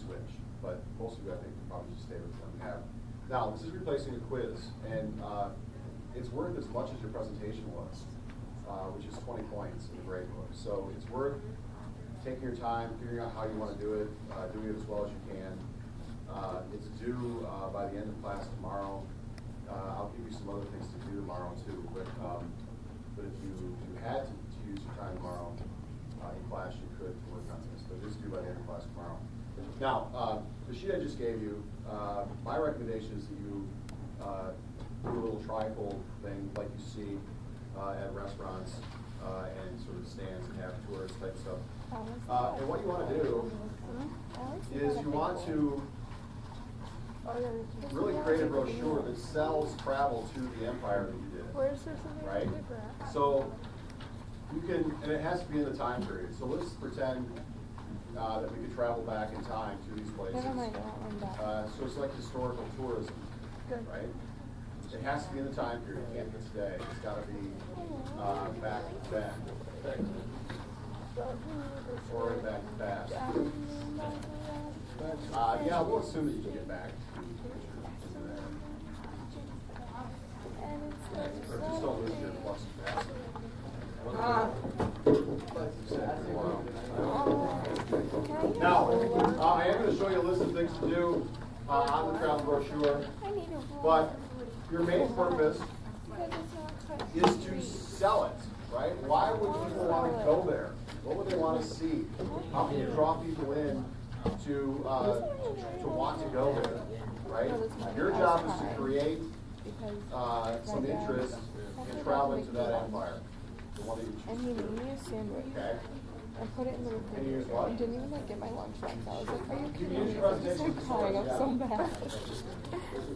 switch. But most of you, I think, will probably just stay with what we have. Now, this is replacing a quiz, and it's worth as much as your presentation was, which is 20 points in the grade book. So it's worth taking your time, figuring out how you want to do it, doing it as well as you can. It's due by the end of class tomorrow. I'll give you some other things to do tomorrow too, but if you had to use your time tomorrow in class, you could work on this, but it is due by the end of class tomorrow. Now, the sheet I just gave you, my recommendation is that you do a little trifold thing like you see at restaurants and sort of stands and have tourist type stuff. And what you want to do is you want to really create a brochure that sells travel to the empire that you did. Where's there something right? So you can, and it has to be in the time period. So let's pretend that we could travel back in time to these places. So it's like historical tourism, right? It has to be in the time period. It can't be today. It's got to be back then. Or back fast. Yeah, we'll assume that you can get back. Or just don't lose your plus fast. Now, I am going to show you a list of things to do on the travel brochure, but your main purpose is to sell it, right? Why would people want to go there? What would they want to see? How can you draw people in to want to go there, right? Your job is to create some interest in traveling to that empire, the one that you choose. And he made me a sandwich. Okay. I put it in the refrigerator. What? I didn't even get my lunch back. I was like, are you You kidding use me? your I was just presentation crying up so bad.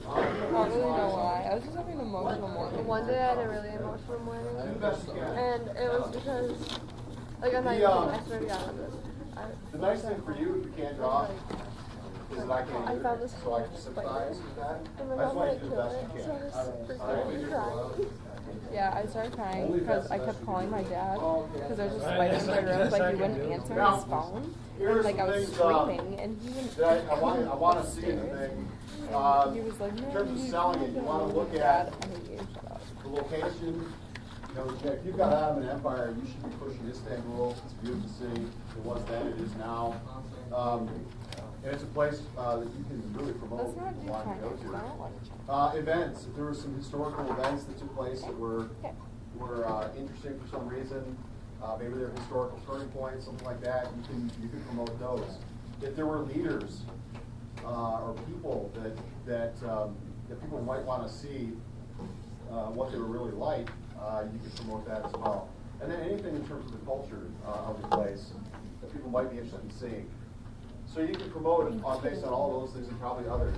I don't really know why. I was just having an emotional morning. One day I had a really emotional morning, Do the best you can. and it was because, like, I'm not even kidding, I swear to God on this. The nice thing for you, if you can't draw, is that I can't I either. found this So I can sympathize with that. and I my just mom want you like to do killed the best it, you so I can. was freaking crying. Yeah, I started crying because I kept calling my dad because I was just waiting in my room, but he wouldn't answer his phone. And like I was screaming, and he wouldn't. That I want to see in the thing. He was like, In terms of selling it, you want to look at I hate you. Shut up. the location. You know, if you've got Ottoman Empire, you should be pushing Istanbul. It's a beautiful city. It was then, it is now. And it's a place that you can really promote Let's not and do want to China. go I don't to. want to China. Events. If there were some historical events that took place that were interesting for some reason, maybe they're historical turning points, something like that. You can promote those. If there were leaders or people that people might want to see what they were really like, you can promote that as well. And then anything in terms of the culture of the place that people might be interested in seeing. So you can promote it based on all those things and probably others.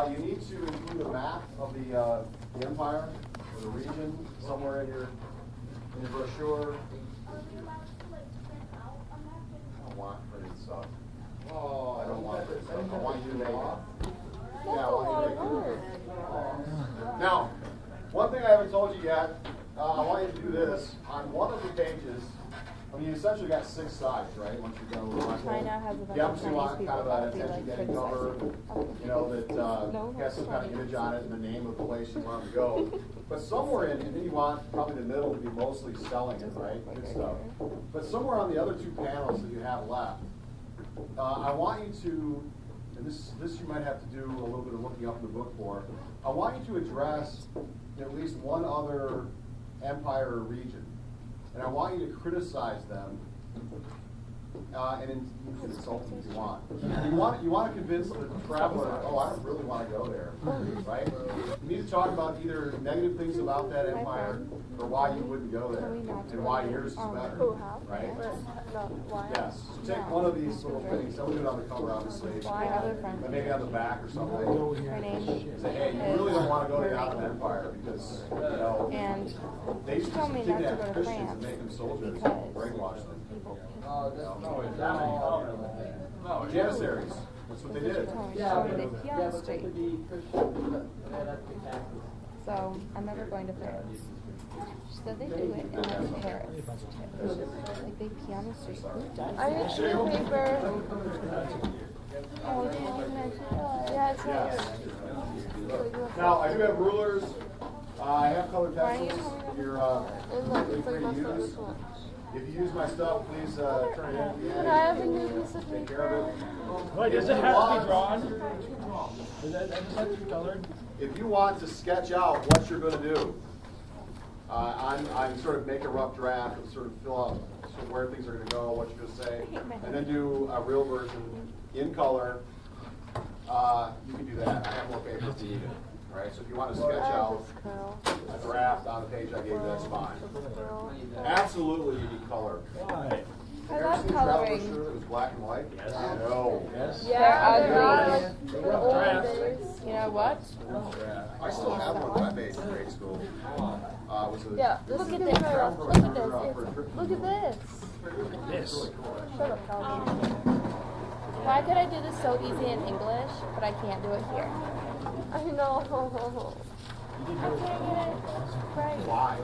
You need to include a map of the empire or the region somewhere in your brochure. I don't want printed stuff. Oh, I don't want printed stuff. I want you to make it. Yeah, I want you to make it. Now, one thing I haven't told you yet, I want you to do this. On one of the pages, I mean, you essentially got 6 sides, right? Once you're done with China has a bunch you of obviously Chinese want people kind of that an would be like attention-getting cover, criticizing. you know, that No, has some kind of Chinese. image on it and the name of the place you want to go. But somewhere in, and then you want probably the middle to be mostly selling it, right? Good stuff. But somewhere on the other 2 panels that you have left, I want you to, and this you might have to do a little bit of looking up in the book for, I want you to address at least one other empire or region. And I want you to criticize them, and you can insult them if you want. You want to convince the traveler, oh, I don't really want to go there, right? You need to talk about either negative things about that empire or why you wouldn't go there, and why yours is better, right? No, why? Yes. So take one of these little things. Don't do it on the cover, obviously. My other friend. But maybe on the back or something. Her name Say, hey, you really don't want to go to the Ottoman Empire because, you know, and they used she told to me not to kidnap go to Christians and France make them soldiers, because brainwash them. people Janissaries. That's what they did. told me she told me to heal straight. So I'm never going to France. She said they do it in like Paris too. Like they piano street. Who does I that? need to paper. Oh, Yes. Now, I do have rulers. I have colored pencils. You're really free to use. If you use my stuff, please turn it in. Can I have a new piece of Take care of it. Wait, does it have to be drawn? Does that just have to be colored? If you want to sketch out what you're going to do, I'm sort of make a rough draft and sort of fill out sort of where things are going to go, what you're going to say, and then do a real version in color. You can do that. I have more paper if needed. All right. So if you want to sketch out a draft on the page I gave you, that's fine. Absolutely, you need color. Why? I love coloring. Sure that was black and white? Yes. No. Yes. They're ugly. The old days. You know what? I still have one that I made in grade school. Was a Yeah, this Look is at gonna this. be my rough. Look at this. Look at this. This. Shut up, Calvin. Why could I do this so easy in English, but I can't do it here? I know. I can't get it right. Why?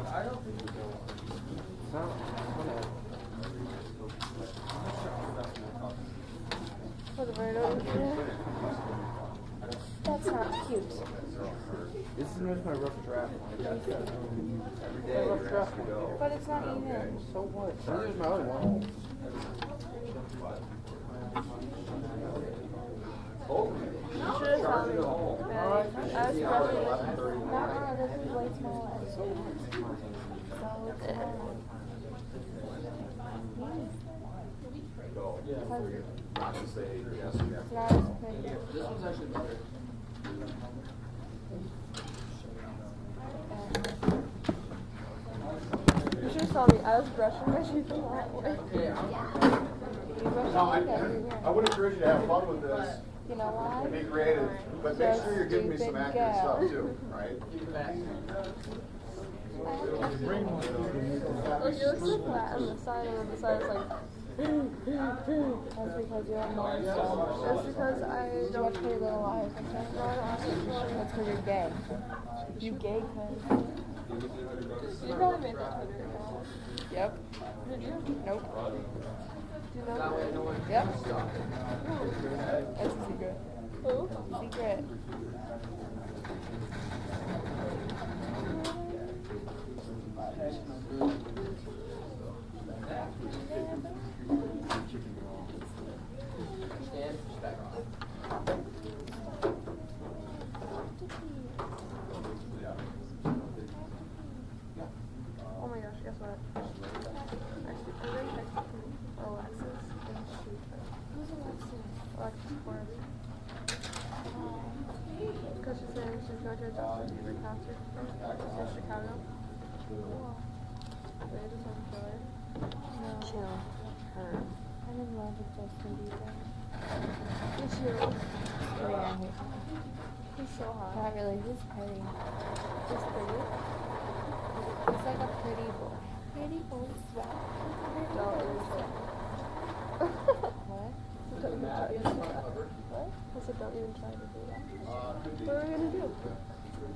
That's not cute. This is just my rough draft. Every day you're asked to go. But it's not even. So what? This is my other one. You should have told me. I was brushing Nuh-uh, this is way smaller. So Not to say yes, you have it's not as pretty. This one's actually better. You should have told me. I was brushing my teeth a lot. You brush No, your teeth everywhere. I would encourage you to have fun with this You know why? and be creative, but make So sure you're giving me some stupid accurate girl. stuff too, right? Bring one. Look, you look so flat on the side, and on the side it's like. That's because you're a monster. That's because I Did you watch don't. Pretty Little Liars? That's because you're gay. You gay cunt. You probably made that Twitter account. Yep. Did you? Nope. Do you know? Yep. That's a secret. Who? Secret. Oh my gosh, guess what? Actually, I'm going to text Alexis and shoot her. Who's Alexis? Alexis Ford. Because she's saying she's going to a Justin Bieber concert in Chicago. They just want to kill her. No. Kill her. I'm in love with Justin Bieber. It's you. Yeah, I hate him. He's so hot. Not really. He's pretty. He's pretty. He's like a pretty boy. Pretty boy swag. No, it is so. What? Don't even try to do that. What? I said don't even try to do that. What are we going to do?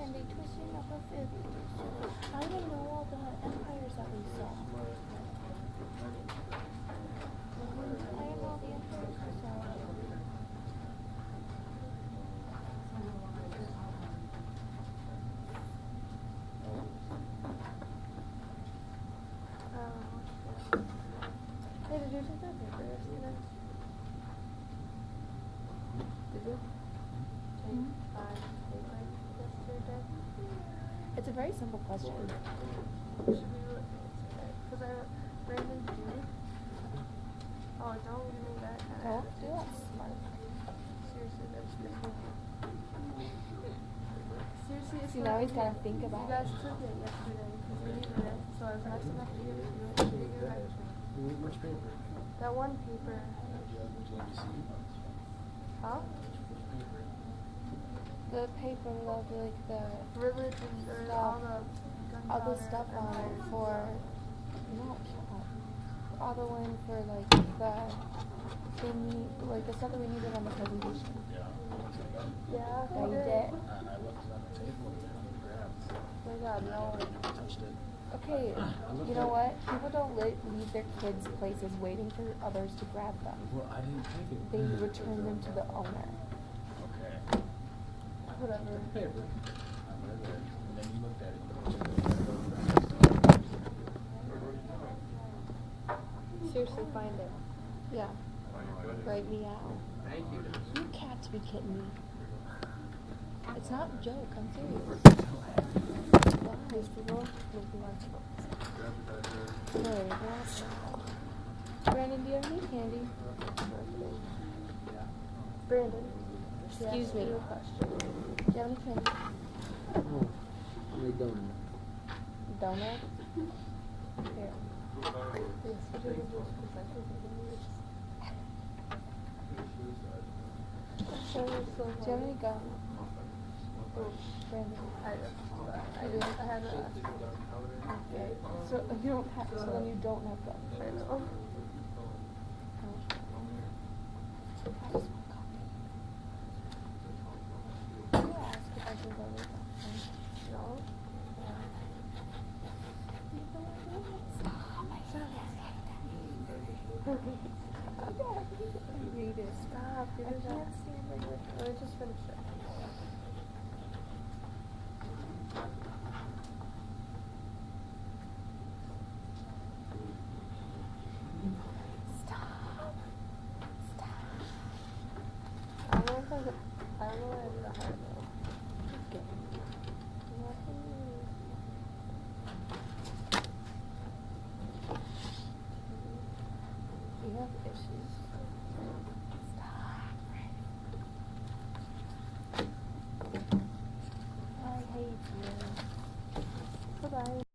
And they twisted up a fifth. I don't know all the empires that we saw. I don't know all the empires we saw. Hey, did you take that paper yesterday? Did you? Take paper yesterday? It's a very simple question. Should we look at it? Because I Brandon Judy. Oh, don't give me that kind of Don't do that smart. Seriously, that's different. Seriously, it's See, not now he's even- gotta think You about guys it. took it yesterday because you needed it, so I was nice enough to give it to you. And you didn't give it back to me. Which paper? That one paper. Huh? The paper of like the Religion or all the all the gunpowder stuff on empires. it for no shut up. All the one for like the thingy, like the stuff that we needed on the presentation. Yeah, Yeah, we you did. did. I left it on the table and then I grabbed. Oh my god, no. I touched it. Okay, you know what? People don't leave their kids' places waiting for others to grab them. Well, I didn't take it. They return them to the owner. Okay. Whatever. Paper. And then you looked at it. Seriously, find it. Yeah. Write me out. Thank you. You cats be kidding me. It's not a joke, I'm serious. These people make me want to go. No, Brandon, do you have any candy? Brandon. Excuse me. You a question. Do you have any candy? Oh, how many donuts? Donut? Here. Yes, we do this presenter Do you have any gum? Brandon. I do. I have a. Okay. So you don't have. So then you don't have gum. I know. Can you ask if I can go with that? No. Read it. Stop. I can't stand like this. Let me just finish it. I don't know why I did a hard one.